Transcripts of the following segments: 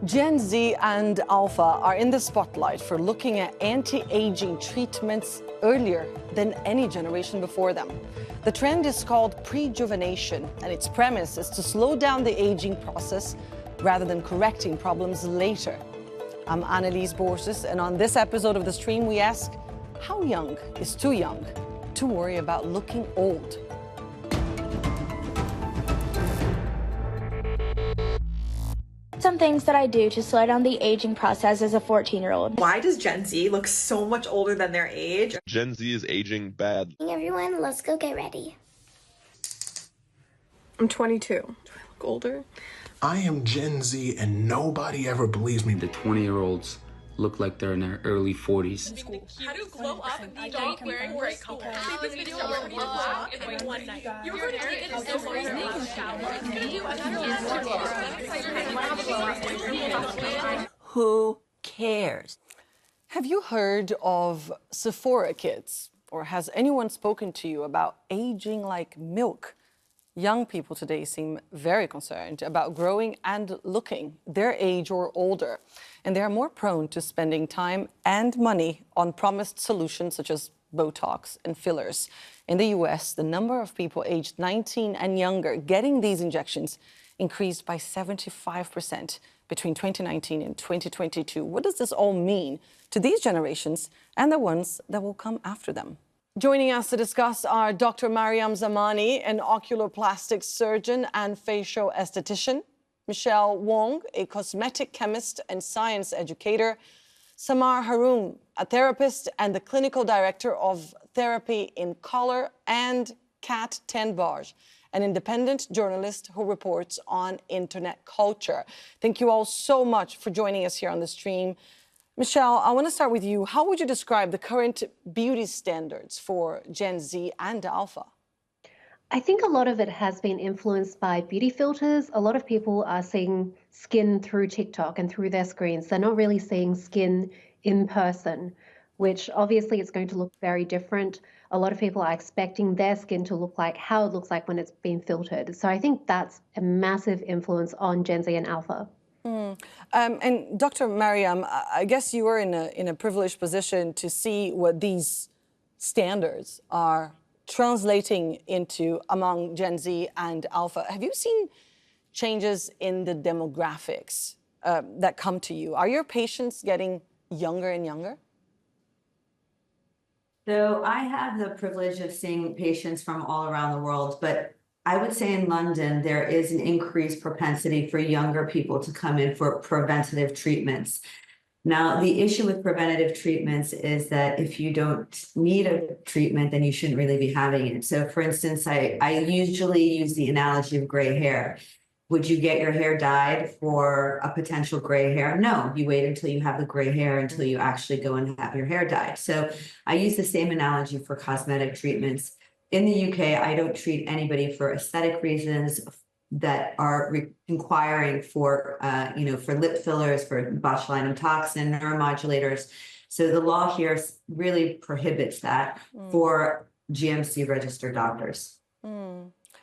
Gen Z and Alpha are in the spotlight for looking at anti-aging treatments earlier than any generation before them. The trend is called prejuvenation, and its premise is to slow down the aging process rather than correcting problems later. I'm Anelise Borges, and on this episode of The Stream, we ask, how young is too young to worry about looking old? Some things that I do to slow down the aging process as a 14-year-old. Why does Gen Z look so much older than their age? Gen Z is aging bad. Hey everyone, let's go get ready. I'm 22. Do I look older? I am Gen Z and nobody ever believes me. The 20-year-olds look like they're in their early 40s. How to glow up and be not wearing bright colors. This video where you're black in like one night. Your hair is so amazing. Who cares? Have you heard of Sephora kids? Or has anyone spoken to you about aging like milk? Young people today seem very concerned about growing and looking their age or older, and they are more prone to spending time and money on promised solutions such as botox and fillers. In the US, the number of people aged 19 and younger getting these injections increased by 75% between 2019 and 2022. What does this all mean to these generations and the ones that will come after them? Joining us to discuss are Dr. Maryam Zamani, an oculoplastic surgeon and facial aesthetician, Michelle Wong, a cosmetic chemist and science educator, Samar, a therapist and the clinical director of therapy in color, and Kat Tenbarge, an independent journalist who reports on internet culture. Thank you all so much for joining us here on the stream. Michelle, I want to start with you. How would you describe the current beauty standards for Gen Z and Alpha? I think a lot of it has been influenced by beauty filters. A lot of people are seeing skin through TikTok and through their screens. They're not really seeing skin in person, which obviously is going to look very different. A lot of people are expecting their skin to look like how it looks like when it's been filtered. So I think that's a massive influence on Gen Z and Alpha. And Dr. Maryam, I guess you are in a privileged position to see what these standards are translating into among Gen Z and Alpha. Have you seen changes in the demographics that come to you? Are your patients getting younger and younger? So I have the privilege of seeing patients from all around the world, but I would say in London, there is an increased propensity for younger people to come in for preventative treatments. Now, the issue with preventative treatments is that if you don't need a treatment, then you shouldn't really be having it. So for instance, I usually use the analogy of gray hair. Would you get your hair dyed for a potential gray hair? No, you wait until you have the gray hair until you actually go and have your hair dyed. So I use the same analogy for cosmetic treatments. In the UK, I don't treat anybody for aesthetic reasons that are inquiring for, for lip fillers, for botulinum toxin, neuromodulators. So the law here really prohibits that for GMC registered doctors.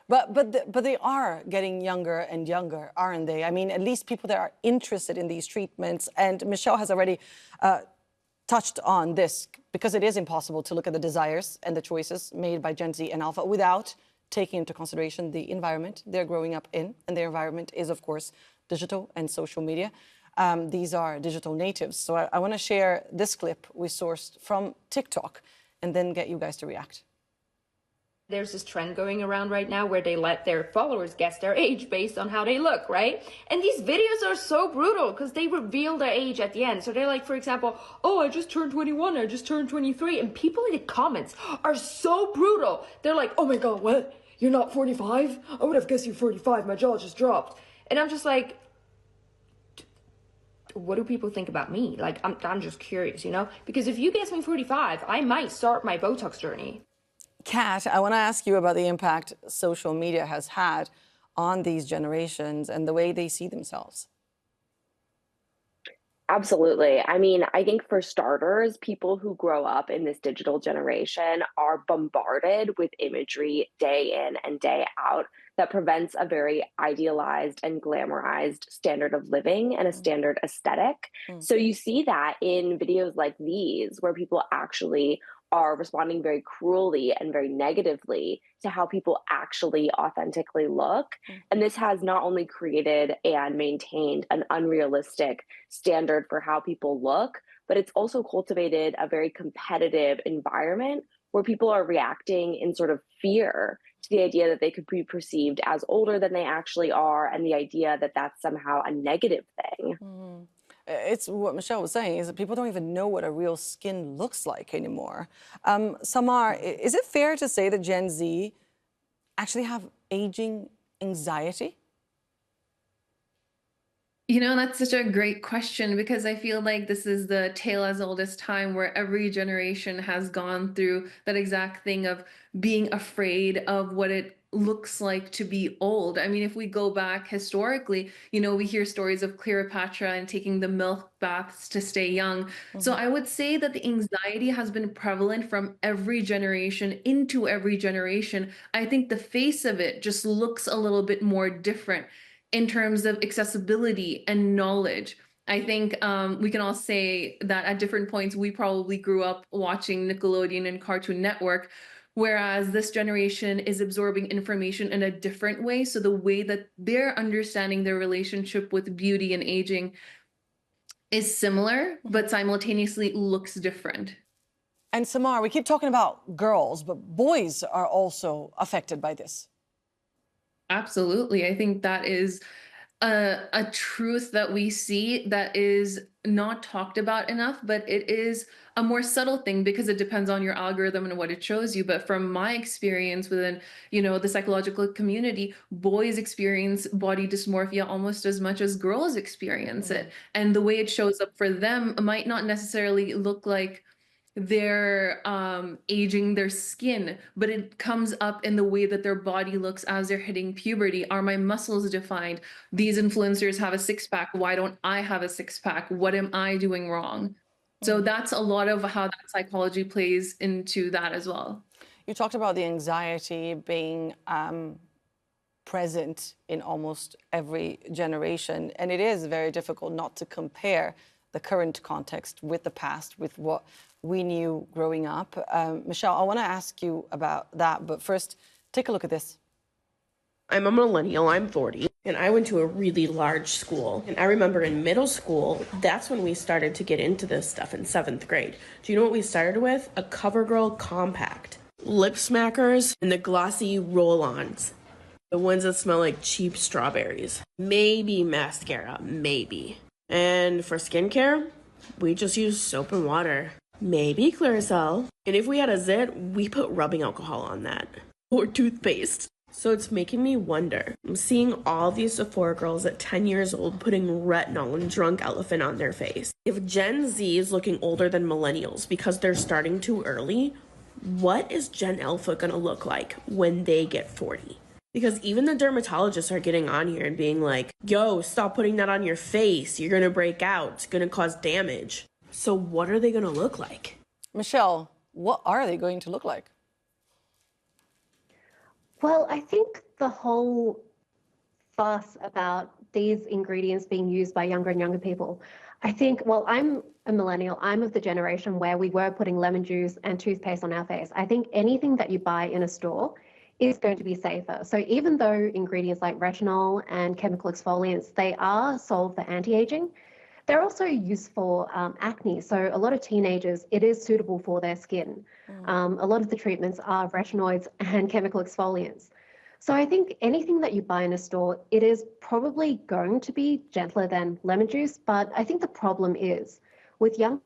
But they are getting younger and younger, aren't they? I mean, at least people that are interested in these treatments. And Michelle has already touched on this, because it is impossible to look at the desires and the choices made by Gen Z and Alpha without taking into consideration the environment they're growing up in. And their environment is, of course, digital and social media. These are digital natives. So I want to share this clip we sourced from TikTok and then get you guys to react. There's this trend going around right now where they let their followers guess their age based on how they look, right? And these videos are so brutal because they reveal their age at the end. So they're like, for example, oh, I just turned 21, I just turned 23. And people in the comments are so brutal. They're like, oh my God, what? You're not 45? I would have guessed you're 45. My jaw just dropped. And I'm just like, what do people think about me? Like, I'm just curious, you know? Because if you guess me 45, I might start my Botox journey. Kat, I want to ask you about the impact social media has had on these generations and the way they see themselves. Absolutely. I mean, I think for starters, people who grow up in this digital generation are bombarded with imagery day in and day out that prevents a very idealized and glamorized standard of living and a standard aesthetic. So you see that in videos like these, where people actually are responding very cruelly and very negatively to how people actually authentically look. And this has not only created and maintained an unrealistic standard for how people look, but it's also cultivated a very competitive environment where people are reacting in sort of fear to the idea that they could be perceived as older than they actually are, and the idea that that's somehow a negative thing. It's what Michelle was saying, is that people don't even know what a real skin looks like anymore. Samar, is it fair to say that Gen Z actually have aging anxiety? You know, that's such a great question, because I feel like this is the tale as old as time, where every generation has gone through that exact thing of being afraid of what it looks like to be old. I mean, if we go back historically, you know, we hear stories of Cleopatra and taking the milk baths to stay young. So I would say that the anxiety has been prevalent from every generation into every generation. I think the face of it just looks a little bit more different in terms of accessibility and knowledge. I think we can all say that at different points, we probably grew up watching Nickelodeon and Cartoon Network, whereas this generation is absorbing information in a different way. So the way that they're understanding their relationship with beauty and aging is similar, but simultaneously looks different. And Samar, we keep talking about girls, but boys are also affected by this. Absolutely. I think that is a truth that we see that is not talked about enough, but it is a more subtle thing because it depends on your algorithm and what it shows you. But from my experience within, you know, the psychological community, boys experience body dysmorphia almost as much as girls experience it. And the way it shows up for them might not necessarily look like they're aging their skin, but it comes up in the way that their body looks as they're hitting puberty. Are my muscles defined? These influencers have a six-pack. Why don't I have a six-pack? What am I doing wrong? So that's a lot of how that psychology plays into that as well. You talked about the anxiety being present in almost every generation, and it is very difficult not to compare the current context with the past, with what we knew growing up. Michelle, I want to ask you about that, but first, take a look at this. I'm a millennial, I'm 40, and I went to a really large school. And I remember in middle school, that's when we started to get into this stuff in 7th grade. Do you know what we started with? A CoverGirl compact, lip smackers, and the glossy roll-ons. The ones that smell like cheap strawberries. Maybe mascara, maybe. And for skincare, we just use soap and water. Maybe Clearasil. And if we had a zit, we put rubbing alcohol on that. Or toothpaste. So it's making me wonder. I'm seeing all these Sephora girls at 10 years old putting retinol and drunk elephant on their face. If Gen Z is looking older than millennials because they're starting too early, what is Gen Alpha gonna look like when they get 40? Because even the dermatologists are getting on here and being like, yo, stop putting that on your face. You're gonna break out. It's gonna cause damage. So what are they gonna look like? Michelle, what are they going to look like? Well, I think the whole fuss about these ingredients being used by younger and younger people, I think, well, I'm a millennial. I'm of the generation where we were putting lemon juice and toothpaste on our face. I think anything that you buy in a store is going to be safer. So even though ingredients like retinol and chemical exfoliants, they are sold for anti-aging, they're also used for acne. So a lot of teenagers, it is suitable for their skin. A lot of the treatments are retinoids and chemical exfoliants. So I think anything that you buy in a store, it is probably going to be gentler than lemon juice. But I think the problem is with young,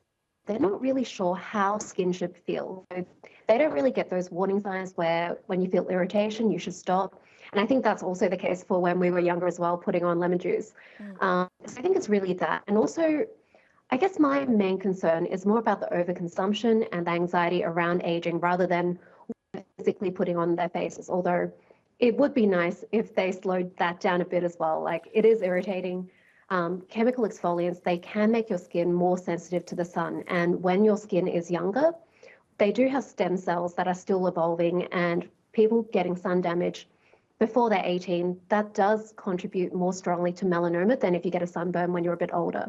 they're not really sure how skin should feel. They don't really get those warning signs where when you feel irritation, you should stop. And I think that's also the case for when we were younger as well, putting on lemon juice. So I think it's really that. And also, I guess my main concern is more about the overconsumption and the anxiety around aging rather than physically putting on their faces. Although it would be nice if they slowed that down a bit as well. Like, it is irritating. Chemical exfoliants, they can make your skin more sensitive to the sun. And when your skin is younger, they do have stem cells that are still evolving, and people getting sun damage, before they're 18, that does contribute more strongly to melanoma than if you get a sunburn when you're a bit older.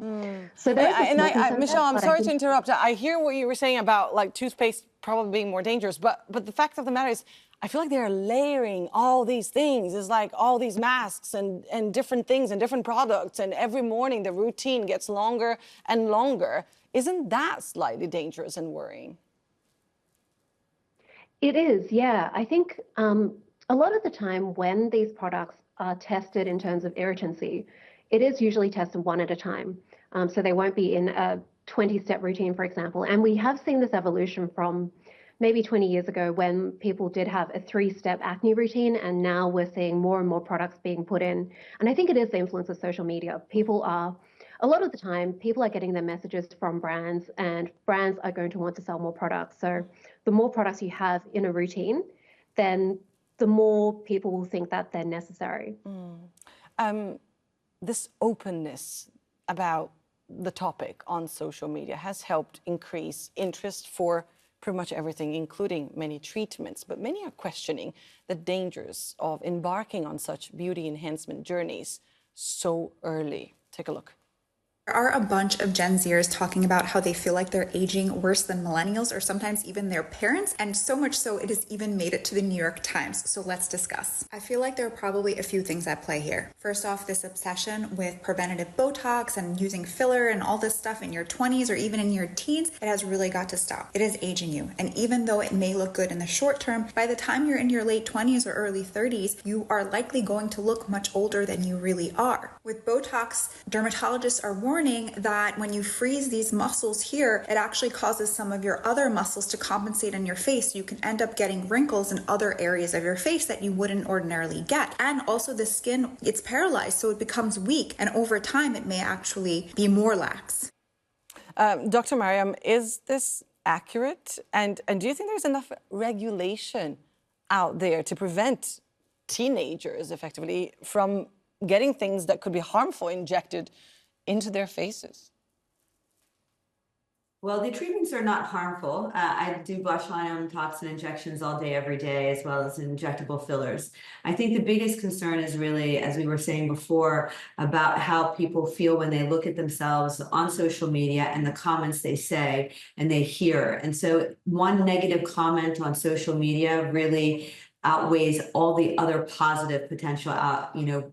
So there is a small concern Michelle, there, I'm but I sorry to think interrupt. I hear what you were saying about like toothpaste probably being more dangerous, but the fact of the matter is, I feel like they're layering all these things. It's like all these masks and different things and different products, and every morning the routine gets longer and longer. Isn't that slightly dangerous and worrying? it is, yeah. I think a lot of the time when these products are tested in terms of irritancy, it is usually tested one at a time. So they won't be in a 20-step routine, for example. And we have seen this evolution from maybe 20 years ago when people did have a 3-step acne routine, and now we're seeing more and more products being put in. And I think it is the influence of social media. A lot of the time, people are getting their messages from brands, and brands are going to want to sell more products. So the more products you have in a routine, then the more people will think that they're necessary. This openness about the topic on social media has helped increase interest for pretty much everything, including many treatments. But many are questioning the dangers of embarking on such beauty enhancement journeys so early. Take a look. There are a bunch of Gen Zers talking about how they feel like they're aging worse than millennials or sometimes even their parents, and so much so it has even made it to the New York Times. So let's discuss. I feel like there are probably a few things at play here. First off, this obsession with preventative botox and using filler and all this stuff in your 20s or even in your teens, it has really got to stop. It is aging you. And even though it may look good in the short term, by the time you're in your late 20s or early 30s, you are likely going to look much older than you really are. With botox, dermatologists are warning that when you freeze these muscles here, it actually causes some of your other muscles to compensate on your face. You can end up getting wrinkles in other areas of your face that you wouldn't ordinarily get. And also the skin, it's paralyzed, so it becomes weak. And over time, it may actually be more lax. Dr. Maryam, is this accurate? And do you think there's enough regulation out there to prevent teenagers effectively from getting things that could be harmful injected into their faces? Well, the treatments are not harmful. I do botulinum toxin injections all day, every day, as well as injectable fillers. I think the biggest concern is really, as we were saying before, about how people feel when they look at themselves on social media and the comments they say and they hear. And so one negative comment on social media really outweighs all the other positive potential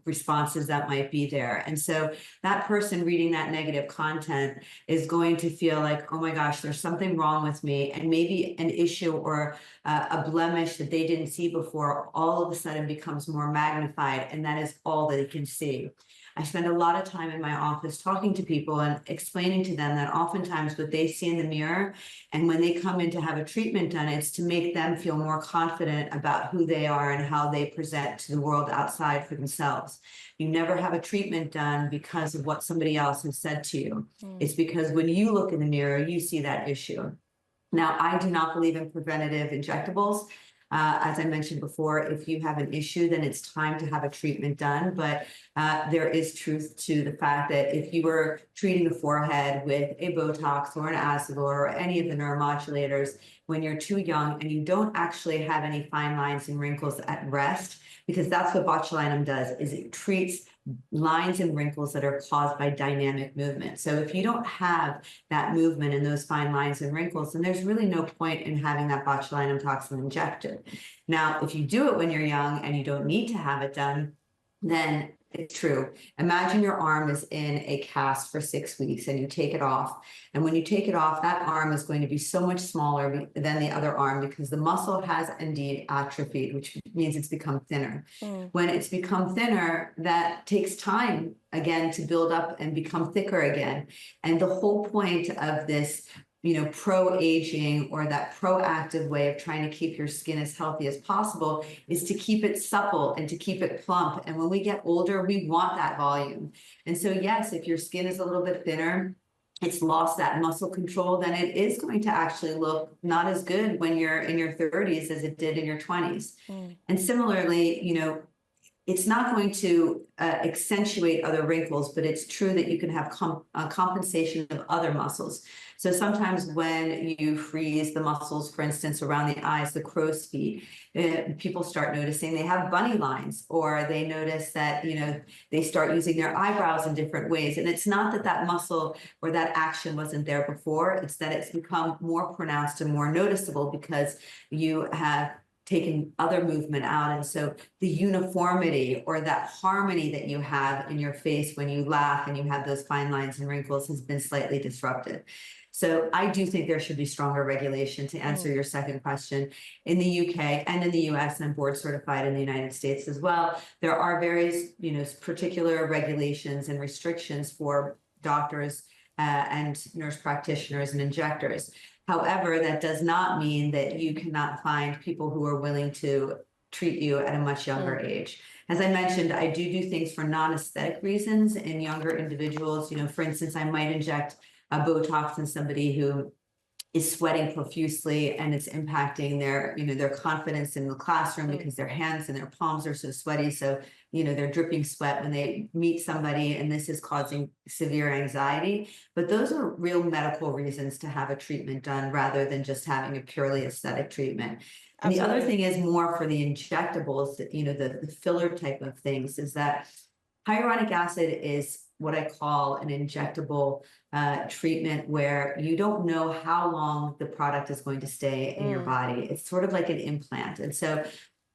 responses that might be there. And so that person reading that negative content is going to feel like, oh my gosh, there's something wrong with me, and maybe an issue or a blemish that they didn't see before all of a sudden becomes more magnified, and that is all that it can see. I spend a lot of time in my office talking to people and explaining to them that oftentimes what they see in the mirror and when they come in to have a treatment done, it's to make them feel more confident about who they are and how they present to the world outside for themselves. You never have a treatment done because of what somebody else has said to you. It's because when you look in the mirror, you see that issue. Now, I do not believe in preventative injectables. As I mentioned before, if you have an issue, then it's time to have a treatment done. But there is truth to the fact that if you were treating the forehead with a Botox or an Acelor or any of the neuromodulators when you're too young and you don't actually have any fine lines and wrinkles at rest, because that's what botulinum does, is it treats lines and wrinkles that are caused by dynamic movement. So if you don't have that movement and those fine lines and wrinkles, then there's really no point in having that botulinum toxin injected. Now, if you do it when you're young and you don't need to have it done, then it's true. Imagine your arm is in a cast for 6 weeks and you take it off. And when you take it off, that arm is going to be so much smaller than the other arm because the muscle has indeed atrophied, which means it's become thinner. When it's become thinner, that takes time again to build up and become thicker again. And the whole point of this pro-aging or that proactive way of trying to keep your skin as healthy as possible is to keep it supple and to keep it plump. And when we get older, we want that volume. And so, yes, if your skin is a little bit thinner, it's lost that muscle control, then it is going to actually look not as good when you're in your 30s as it did in your 20s. And similarly, it's not going to accentuate other wrinkles, but it's true that you can have compensation of other muscles. So sometimes when you freeze the muscles, for instance, around the eyes, the crow's feet, people start noticing they have bunny lines, or they notice that, you know, they start using their eyebrows in different ways. And it's not that that muscle or that action wasn't there before, it's that it's become more pronounced and more noticeable because you have taken other movement out. And so the uniformity or that harmony that you have in your face when you laugh and you have those fine lines and wrinkles has been slightly disrupted. So I do think there should be stronger regulation to answer your second question. In the UK and in the US, and I'm board certified in the United States as well, there are various, you know, particular regulations and restrictions for doctors and nurse practitioners and injectors. However, that does not mean that you cannot find people who are willing to treat you at a much younger age. As I mentioned, I do things for non-aesthetic reasons in younger individuals. You know, for instance, I might inject a botox in somebody who is sweating profusely and it's impacting their, you know, their confidence in the classroom because their hands and their palms are so sweaty. So, you know, they're dripping sweat when they meet somebody, and this is causing severe anxiety. But those are real medical reasons to have a treatment done rather than just having a purely aesthetic treatment. And the other thing is more for the injectables, you know, the filler type of things, is that hyaluronic acid is what I call an injectable treatment where you don't know how long the product is going to stay in your body. It's sort of like an implant. And so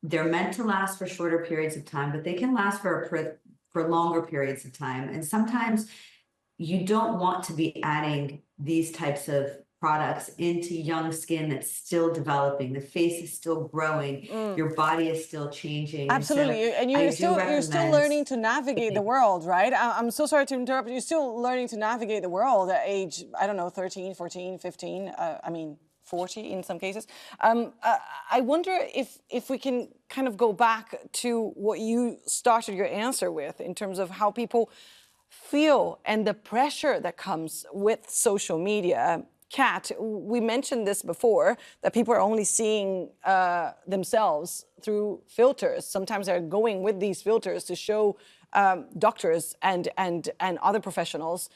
they're meant to last for shorter periods of time, but they can last for longer periods of time. And sometimes you don't want to be adding these types of products into young skin that's still developing. The face is still growing. Your body is still changing. Absolutely, and you're still learning to navigate the world, right? I'm so sorry to interrupt. You're still learning to navigate the world at age, I don't know, 13, 14, 15. I mean, 40 in some cases. I wonder if we can kind of go back to what you started your answer with in terms of how people feel and the pressure that comes with social media. Kat, we mentioned this before, that people are only seeing themselves through filters. Sometimes they're going with these filters to show doctors and other professionals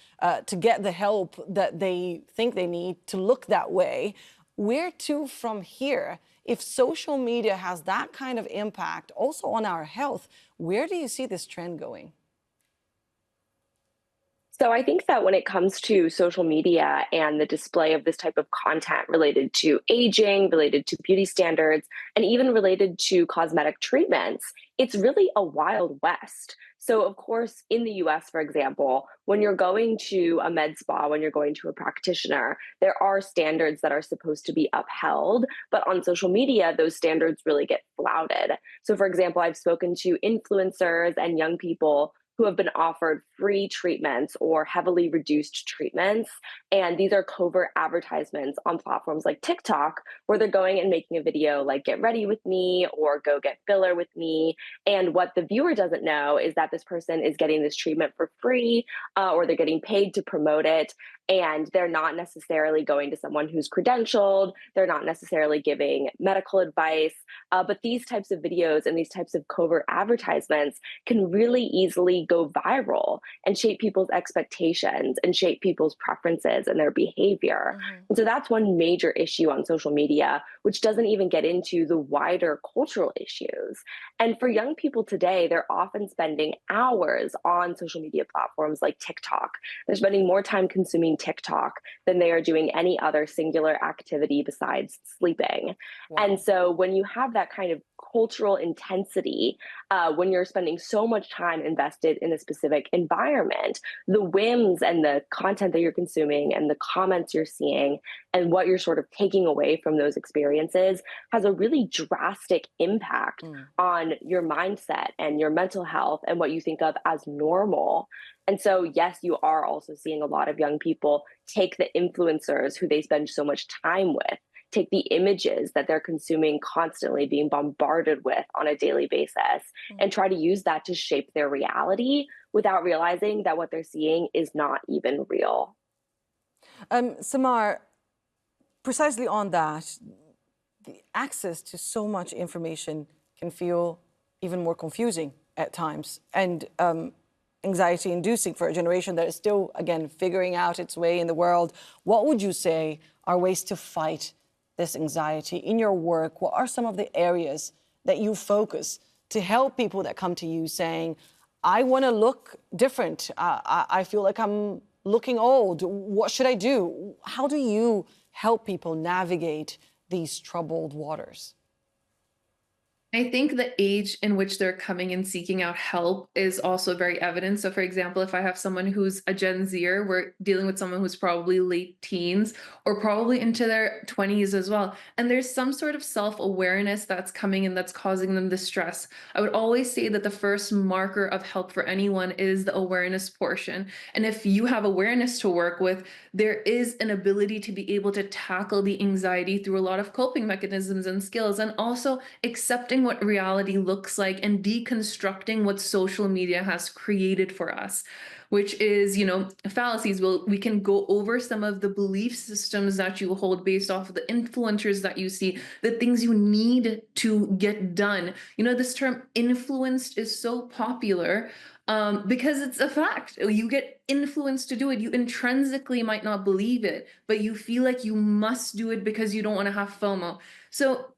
to get the help that they think they need to look that way. Where to from here? If social media has that kind of impact also on our health, where do you see this trend going? So I think that when it comes to social media and the display of this type of content related to aging, related to beauty standards, and even related to cosmetic treatments, it's really a wild west. So of course, in the US, for example, when you're going to a med spa, when you're going to a practitioner, there are standards that are supposed to be upheld, but on social media, those standards really get flouted. So for example, I've spoken to influencers and young people who have been offered free treatments or heavily reduced treatments. And these are covert advertisements on platforms like TikTok, where they're going and making a video like "get ready with me" or "go get filler with me." And what the viewer doesn't know is that this person is getting this treatment for free, or they're getting paid to promote it. And they're not necessarily going to someone who's credentialed. They're not necessarily giving medical advice. But these types of videos and these types of covert advertisements can really easily go viral and shape people's expectations and shape people's preferences and their behavior. And so that's one major issue on social media, which doesn't even get into the wider cultural issues. And for young people today, they're often spending hours on social media platforms like TikTok. They're spending more time consuming TikTok than they are doing any other singular activity besides sleeping. Wow. And so when you have that kind of cultural intensity, when you're spending so much time invested in a specific environment, the whims and the content that you're consuming and the comments you're seeing and what you're sort of taking away from those experiences has a really drastic impact on your mindset and your mental health and what you think of as normal. And so, yes, you are also seeing a lot of young people take the influencers who they spend so much time with, take the images that they're consuming constantly, being bombarded with on a daily basis, and try to use that to shape their reality without realizing that what they're seeing is not even real. Samar, precisely on that, the access to so much information can feel even more confusing at times, and anxiety-inducing for a generation that is still, again, figuring out its way in the world. What would you say are ways to fight this anxiety in your work? What are some of the areas that you focus to help people that come to you saying, I want to look different, I feel like I'm looking old, what should I do? How do you help people navigate these troubled waters? I think the age in which they're coming and seeking out help is also very evident. So, for example, if I have someone who's a Gen Zer, we're dealing with someone who's probably late teens or probably into their 20s as well. And there's some sort of self-awareness that's coming in that's causing them the stress. I would always say that the first marker of help for anyone is the awareness portion. And if you have awareness to work with, there is an ability to be able to tackle the anxiety through a lot of coping mechanisms and skills, and also accepting what reality looks like and deconstructing what social media has created for us, which is, fallacies. We can go over some of the belief systems that you hold based off of the influencers that you see, the things you need to get done. This term influenced is so popular because it's a fact. You get influenced to do it. You intrinsically might not believe it, but you feel like you must do it because you don't want to have FOMO. So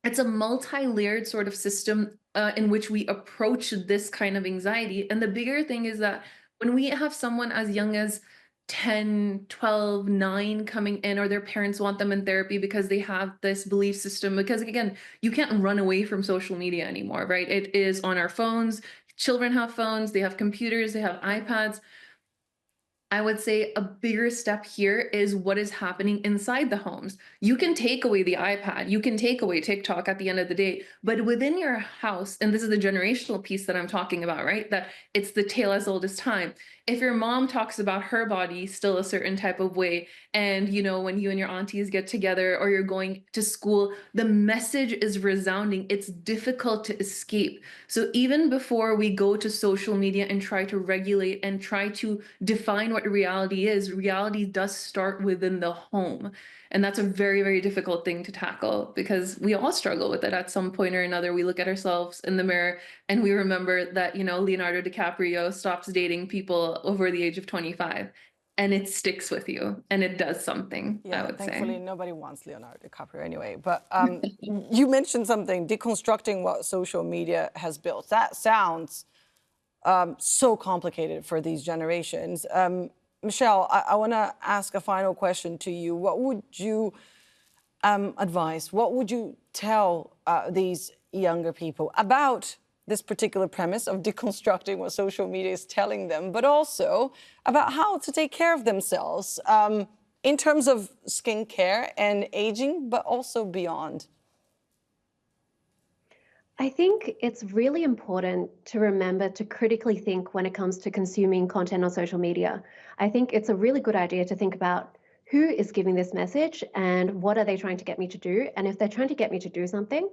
it's a multi-layered sort of system in which we approach this kind of anxiety. And the bigger thing is that when we have someone as young as 10, 12, 9 coming in, or their parents want them in therapy because they have this belief system, because again, you can't run away from social media anymore, right? It is on our phones. Children have phones, they have computers, they have iPads. I would say a bigger step here is what is happening inside the homes. You can take away the iPad, you can take away TikTok at the end of the day, but within your house, and this is the generational piece that I'm talking about, right? That it's the tale as old as time. If your mom talks about her body still a certain type of way, and when you and your aunties get together or you're going to school, the message is resounding. It's difficult to escape. So even before we go to social media and try to regulate and try to define what reality is, reality does start within the home. And that's a very, very difficult thing to tackle because we all struggle with it at some point or another. We look at ourselves in the mirror and we remember that, Leonardo DiCaprio stops dating people over the age of 25. And it sticks with you and it does something, I would thankfully, say. nobody wants Leonardo DiCaprio anyway. But you mentioned something, deconstructing what social media has built. That sounds so complicated for these generations. Michelle, I want to ask a final question to you. What would you advise? What would you tell these younger people about this particular premise of deconstructing what social media is telling them, but also about how to take care of themselves in terms of skincare and aging, but also beyond? I think it's really important to remember to critically think when it comes to consuming content on social media. I think it's a really good idea to think about who is giving this message and what are they trying to get me to do? And if they're trying to get me to do something,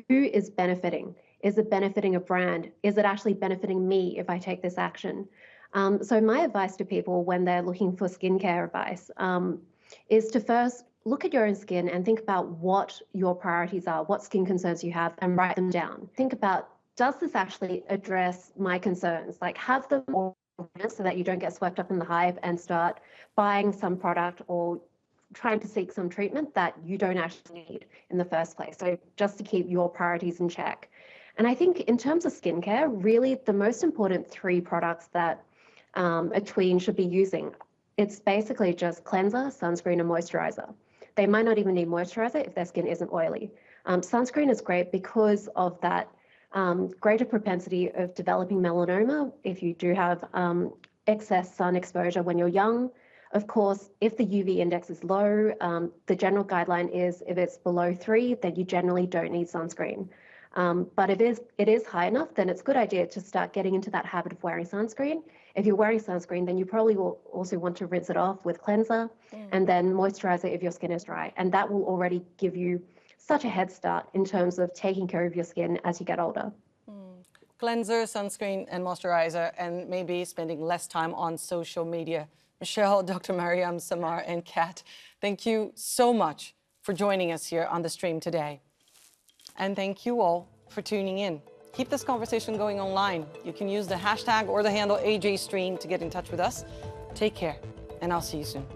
who is benefiting? Is it benefiting a brand? Is it actually benefiting me if I take this action? So my advice to people when they're looking for skincare advice is to first look at your own skin and think about what your priorities are, what skin concerns you have, and write them down. Think about, does this actually address my concerns? Like, have them all so that you don't get swept up in the hype and start buying some product or trying to seek some treatment that you don't actually need in the first place. So just to keep your priorities in check. And I think in terms of skincare, really the most important 3 products that a tween should be using, it's basically just cleanser, sunscreen, and moisturizer. They might not even need moisturizer if their skin isn't oily. Sunscreen is great because of that greater propensity of developing melanoma if you do have excess sun exposure when you're young. Of course, if the UV index is low, the general guideline is if it's below 3, then you generally don't need sunscreen. But if it is high enough, then it's a good idea to start getting into that habit of wearing sunscreen. If you're wearing sunscreen, then you probably will also want to rinse it off with cleanser and then moisturizer if your skin is dry. And that will already give you such a head start in terms of taking care of your skin as you get older. Cleanser, sunscreen, and moisturizer, and maybe spending less time on social media. Michelle, Dr. Maryam, Samar, and Kat, thank you so much for joining us here on the stream today. And thank you all for tuning in. Keep this conversation going online. You can use the hashtag or the handle AJStream to get in touch with us. Take care, and I'll see you soon.